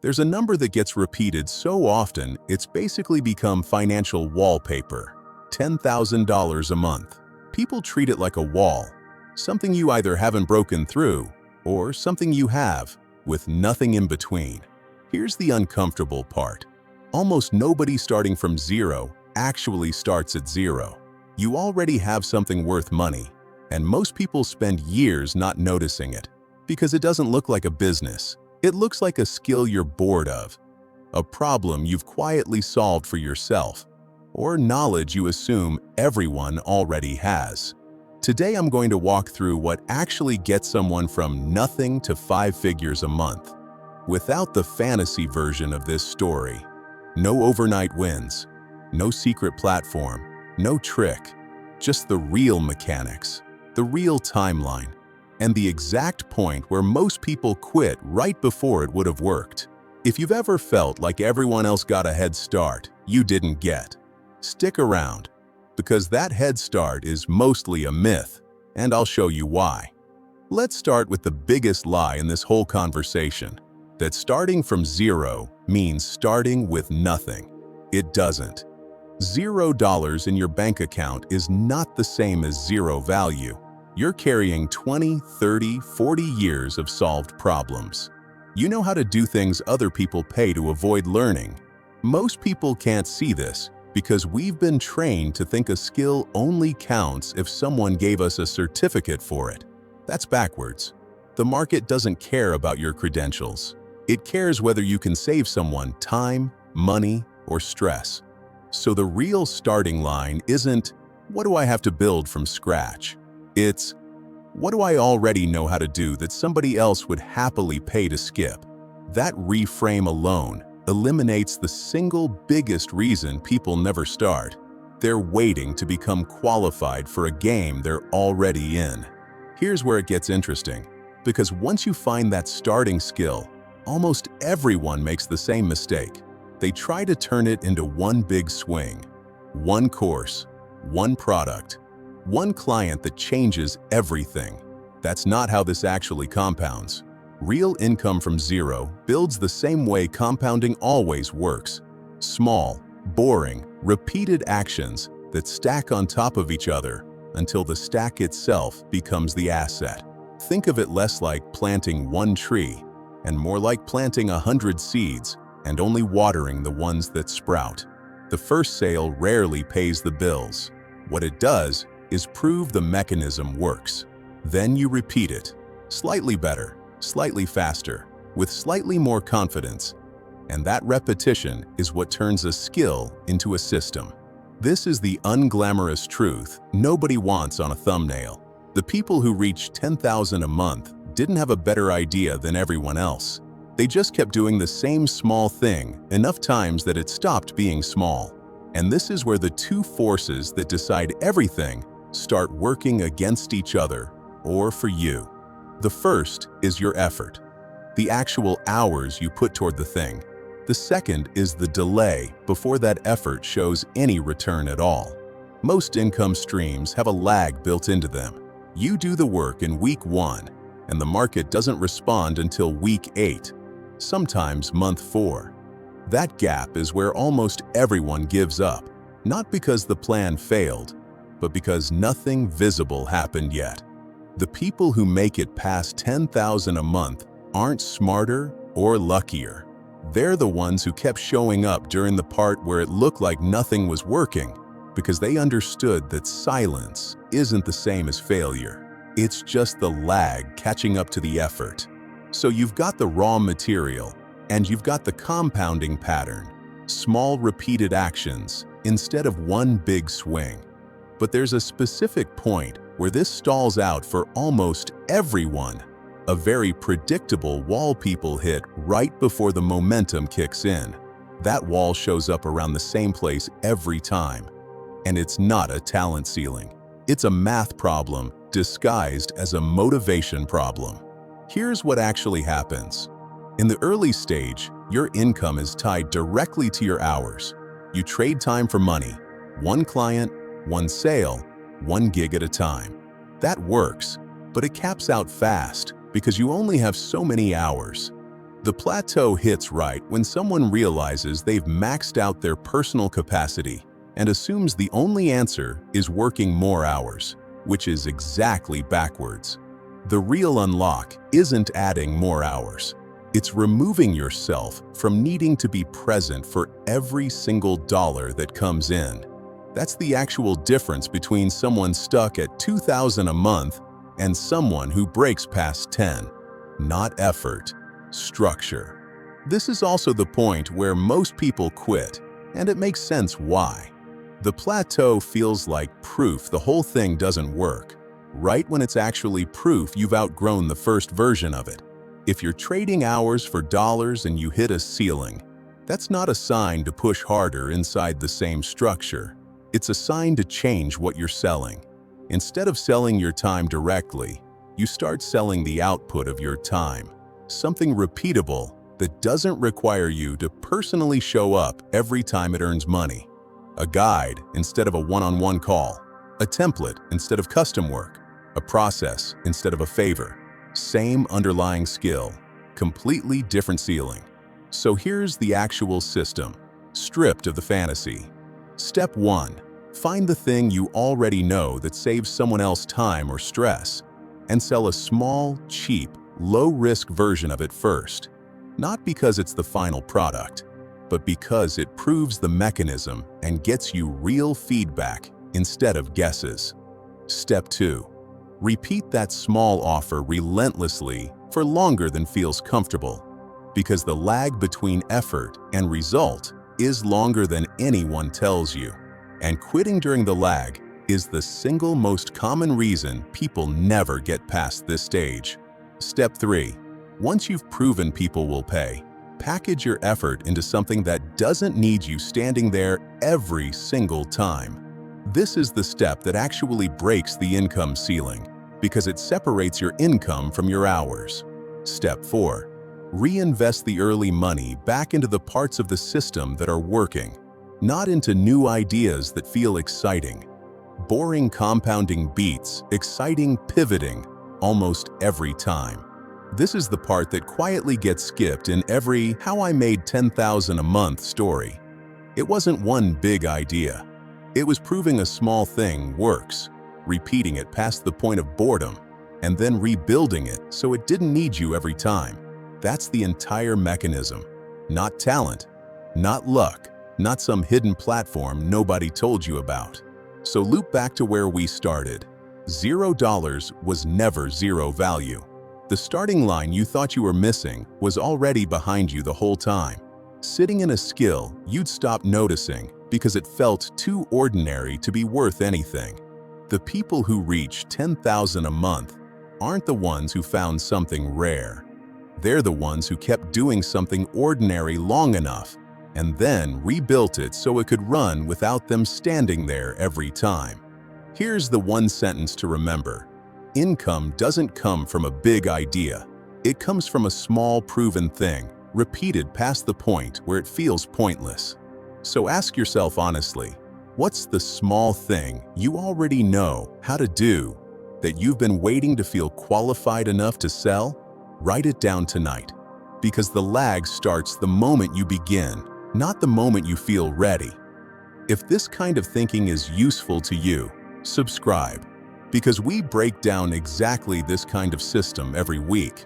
There's a number that gets repeated so often, it's basically become financial wallpaper. $10,000 a month. People treat it like a wall, something you either haven't broken through or something you have, with nothing in between. Here's the uncomfortable part. Almost nobody starting from zero actually starts at zero. You already have something worth money, and most people spend years not noticing it because it doesn't look like a business. It looks like a skill you're bored of, a problem you've quietly solved for yourself, or knowledge you assume everyone already has. Today I'm going to walk through what actually gets someone from nothing to 5 figures a month, without the fantasy version of this story. No overnight wins, no secret platform, no trick, just the real mechanics, the real timeline, and the exact point where most people quit right before it would have worked. If you've ever felt like everyone else got a head start you didn't get, stick around, because that head start is mostly a myth, and I'll show you why. Let's start with the biggest lie in this whole conversation, that starting from zero means starting with nothing. It doesn't. $0 in your bank account is not the same as zero value. You're carrying 20, 30, 40 years of solved problems. You know how to do things other people pay to avoid learning. Most people can't see this because we've been trained to think a skill only counts if someone gave us a certificate for it. That's backwards. The market doesn't care about your credentials. It cares whether you can save someone time, money, or stress. So the real starting line isn't, what do I have to build from scratch? It's, what do I already know how to do that somebody else would happily pay to skip? That reframe alone eliminates the single biggest reason people never start. They're waiting to become qualified for a game they're already in. Here's where it gets interesting, because once you find that starting skill, almost everyone makes the same mistake. They try to turn it into one big swing, one course, one product, one client that changes everything. That's not how this actually compounds. Real income from zero builds the same way compounding always works. Small, boring, repeated actions that stack on top of each other until the stack itself becomes the asset. Think of it less like planting one tree and more like planting 100 seeds and only watering the ones that sprout. The first sale rarely pays the bills. What it does is prove the mechanism works. Then you repeat it, slightly better, slightly faster, with slightly more confidence, and that repetition is what turns a skill into a system. This is the unglamorous truth nobody wants on a thumbnail. The people who reach 10,000 a month didn't have a better idea than everyone else. They just kept doing the same small thing enough times that it stopped being small. And this is where the two forces that decide everything start working against each other, or for you. The first is your effort, the actual hours you put toward the thing. The second is the delay before that effort shows any return at all. Most income streams have a lag built into them. You do the work in week 1, and the market doesn't respond until week 8, sometimes month 4. That gap is where almost everyone gives up, not because the plan failed, but because nothing visible happened yet. The people who make it past 10,000 a month aren't smarter or luckier. They're the ones who kept showing up during the part where it looked like nothing was working, because they understood that silence isn't the same as failure. It's just the lag catching up to the effort. So you've got the raw material, and you've got the compounding pattern, small repeated actions instead of one big swing. But there's a specific point where this stalls out for almost everyone, a very predictable wall people hit right before the momentum kicks in. That wall shows up around the same place every time, and it's not a talent ceiling. It's a math problem disguised as a motivation problem. Here's what actually happens. In the early stage, your income is tied directly to your hours. You trade time for money, one client, one sale, one gig at a time. That works, but it caps out fast because you only have so many hours. The plateau hits right when someone realizes they've maxed out their personal capacity and assumes the only answer is working more hours, which is exactly backwards. The real unlock isn't adding more hours. It's removing yourself from needing to be present for every single dollar that comes in. That's the actual difference between someone stuck at $2,000 a month and someone who breaks past 10. Not effort, structure. This is also the point where most people quit, and it makes sense why. The plateau feels like proof the whole thing doesn't work, right when it's actually proof you've outgrown the first version of it. If you're trading hours for dollars and you hit a ceiling, that's not a sign to push harder inside the same structure. It's a sign to change what you're selling. Instead of selling your time directly, you start selling the output of your time, something repeatable that doesn't require you to personally show up every time it earns money. A guide instead of a one-on-one call, a template instead of custom work, a process instead of a favor. Same underlying skill, completely different ceiling. So here's the actual system, stripped of the fantasy. Step 1. Find the thing you already know that saves someone else time or stress, and sell a small, cheap, low-risk version of it first. Not because it's the final product, but because it proves the mechanism and gets you real feedback instead of guesses. Step 2. Repeat that small offer relentlessly for longer than feels comfortable, because the lag between effort and result is longer than anyone tells you. And quitting during the lag is the single most common reason people never get past this stage. Step 3. Once you've proven people will pay, package your effort into something that doesn't need you standing there every single time. This is the step that actually breaks the income ceiling, because it separates your income from your hours. Step 4. Reinvest the early money back into the parts of the system that are working, not into new ideas that feel exciting. Boring compounding beats exciting pivoting almost every time. This is the part that quietly gets skipped in every "how I made $10,000 a month" story. It wasn't one big idea. It was proving a small thing works, repeating it past the point of boredom, and then rebuilding it so it didn't need you every time. That's the entire mechanism. Not talent, not luck, not some hidden platform nobody told you about. So loop back to where we started. $0 was never zero value. The starting line you thought you were missing was already behind you the whole time, sitting in a skill you'd stop noticing because it felt too ordinary to be worth anything. The people who reach $10,000 a month aren't the ones who found something rare. They're the ones who kept doing something ordinary long enough and then rebuilt it so it could run without them standing there every time. Here's the one sentence to remember. Income doesn't come from a big idea. It comes from a small proven thing, repeated past the point where it feels pointless. So ask yourself honestly, what's the small thing you already know how to do that you've been waiting to feel qualified enough to sell? Write it down tonight, because the lag starts the moment you begin, not the moment you feel ready. If this kind of thinking is useful to you, subscribe, because we break down exactly this kind of system every week.